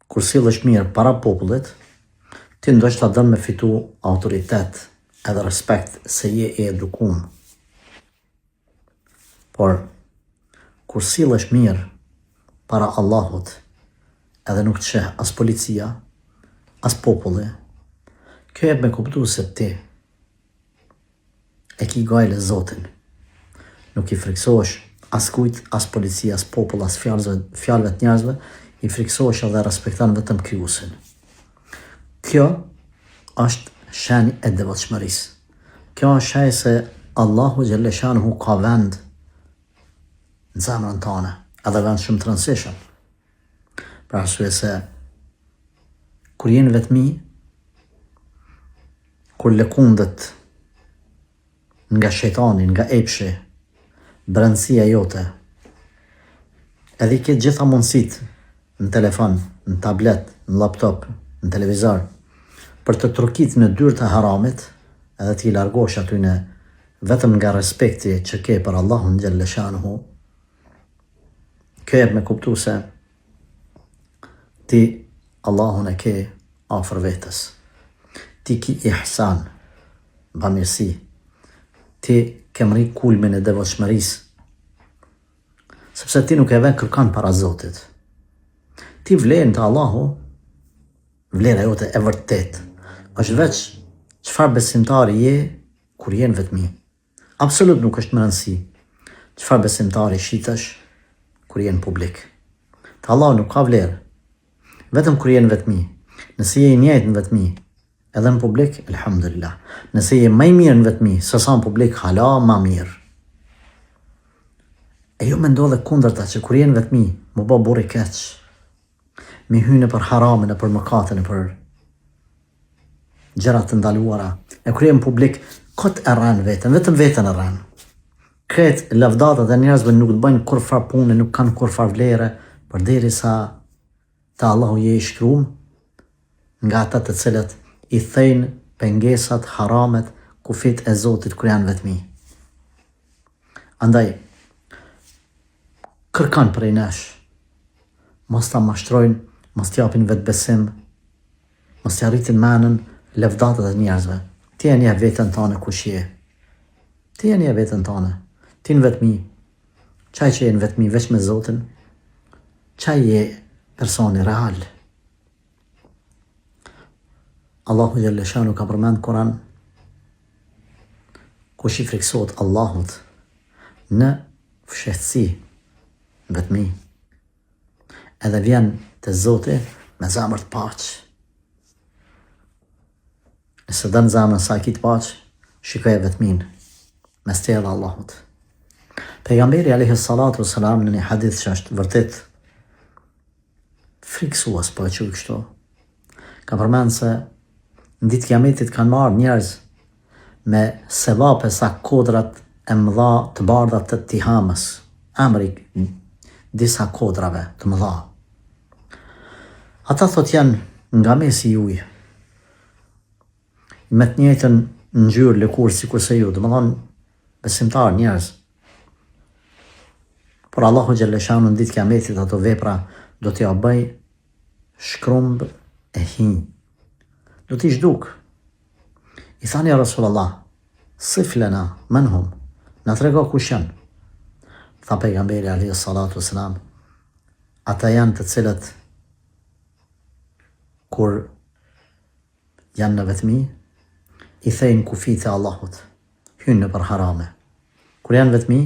kur sillesh mirë para popullit, ti ndoshta don me fitu autoritet edhe respekt se je i edukum. Por, kur sillesh mirë para Allahut, edhe nuk të sheh as policia, as populli, kjo jep me kuptu se ti e ki gajle Zotin. Nuk i friksohesh as kujt, as policia, as popull, as fjalëve të njerëzve, i friksohesh edhe respekton vetëm Krijuesin. Kjo është shenjë e devotshmërisë. Kjo është shenjë se Allahu xhelle shanuhu ka vend në zemrën tënde, edhe vend shumë të rëndësishëm. Për arsye se kur jenë vetmi, kur lëkundet nga shejtani, nga epshi, brendësia jote, edhe i ke gjitha mundësit në telefon, në tablet, në laptop, në televizor, për të trukit në dyrë të haramit, edhe ti largosh atyne vetëm nga respekti që ke për Allahun xhelle shanuhu, kjo jep me kuptu se ti Allahun e ke afër vetës. Ti ki ihsan, bamirësi. Ti ke mri kulmin e devotshmërisë. Sepse ti nuk e vën kërkan para Zotit. Ti vlen të Allahu, vlera jote e vërtet, është veç çfarë besimtari je kur jenë vetmi. Absolut nuk është më rëndësi çfarë besimtari shitesh kur jenë publik. Të Allahu nuk ka vlerë, vetëm kur jenë vetmi. Nëse je i njëjtë në vetmi, edhe në publik, elhamdulillah. Nëse je më i mirë në vetmi, se sa në publik, hala më mirë. E jo me ndodhe kundërta që kur jenë vetmi, më bë burr i keq, me hynë për haramin e për mëkatin e për gjërat të ndaluara. E kur jenë publik, kot e rran vetën, vetëm vetën e rran. Kretë lavdatat e njerëzve nuk të bëjnë kur far punë, nuk kanë kur far vlere, përderisa te Allahu je i shkruar nga ata të cilët i thejnë pengesat, haramet, kufit e Zotit kur janë vetmi. Andaj, kërkan prej nesh, mos ta mashtrojnë, mos t'japin vetë besim, mos t'i arritin menën lavdatat e njerëzve. Ti e një vetën tane kush je. Ti e një vetën tane. Ti në vetmi. Qaj që je në vetmi veç me Zotin, qaj je personi real. Allahu xhelle shanu ka përmend Kur'an, kush i friksohet Allahut në fshehtësi, vetmi, edhe vjen te Zoti me zemër të paqë. Nëse dënë zemrën sa ki të paqë, shikoj vetmin mes te dhe Allahut. Pejgamberi alayhi salatu wassalam në një hadith që është vërtet friksues, po e quaj kështu, ka përmend se në ditë kiametit kanë marrë njerëz me sevape sa kodrat e mëdha të bardha të Tihamës, emri disa kodrave të mëdha. Ata thot janë nga mesi juj, me të njëjtën ngjyrë lëkurë sikur se ju, domethënë besimtar njerëz. Por Allahu xhelle shanu në ditë kiametit ato vepra do t'ja bëj shkrumb e hinj. Do t'i zhduk. I thani ja Rasulullah, siflena, men hum, na trego kush janë. Tha pejgamberi alayhi salatu wassalam, ata janë të cilët kur janë në vetmi, i thejnë kufit e Allahut, hynë në për harame. Kur janë vetmi,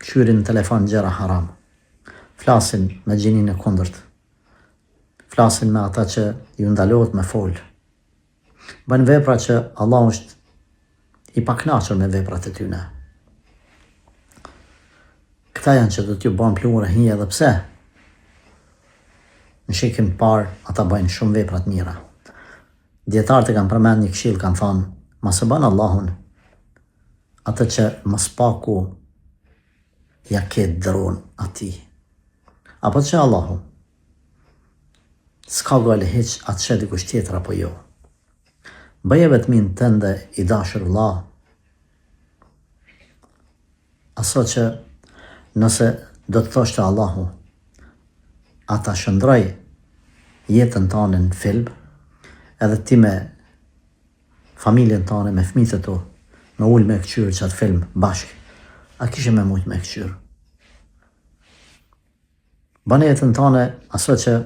këshyrin në telefon gjera haram, flasin me gjinin e kundërt, flasin me ata që ju ndalohet me folë, bën vepra që Allah është i paknaqur me veprat e tyne. Këta janë që do t'ju bën plumur e hinje edhe pse. Në shikim parë, ata bëjnë shumë veprat mira. Djetarët e kanë përmend një këshill, kanë thonë, mos e bën Allahun atë që mos paku ja ke dëron ati. Apo që Allahu s'ka gale hiq atë që dikush tjetër apo jo. Bëje vetmin tënde i dashur vëlla, aso që nëse do të thoshte Allahu, ata shëndroj jetën tane në film, edhe ti me familjen tane, me fëmijët e tu, me ullë me këqyrë qatë film bashkë, a kishe me mujtë me këqyrë? Bane jetën tane aso që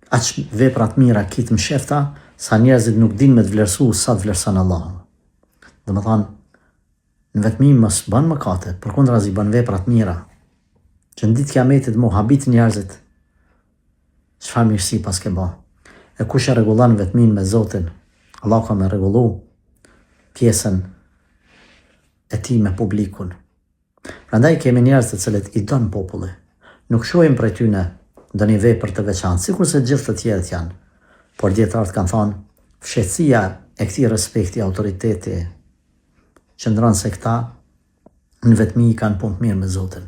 aq veprat mira kitë më shefta, sa njerëzit nuk din me të vlerësu sa të vlerësan Allahu. Dhe më thanë, në vetëmi mos banë mëkate, përkundrazi banë veprat mira, që në ditë kiametit mu habit njerëzit, çfarë mirësi pas ke ba. E kush e rregullan vetëmin me Zotin, Allah ka me rregullu pjesën e ti me publikun. Prandaj kemi njerëz të cilët i don populli. Nuk shohim prej tyne ndonjë vepër të veçantë, sikur se gjithë të tjerët janë. Por dietarët kanë thënë, fshehtësia e këtij respekti, autoriteti, qëndron se këta në vetëmi i kanë punë mirë me Zotin.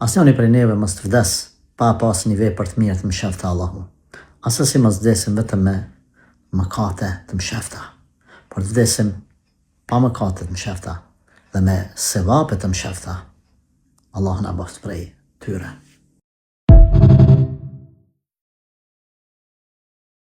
Asnjëri prej neve mos të vdes pa pas një vepër të mirë të mshefta Allahu. Asesi mos vdesim vetëm me mëkate të mshefta, por të vdesim pa mëkate të mshefta dhe me sevape të mshefta. Allahu na bëft prej tyre.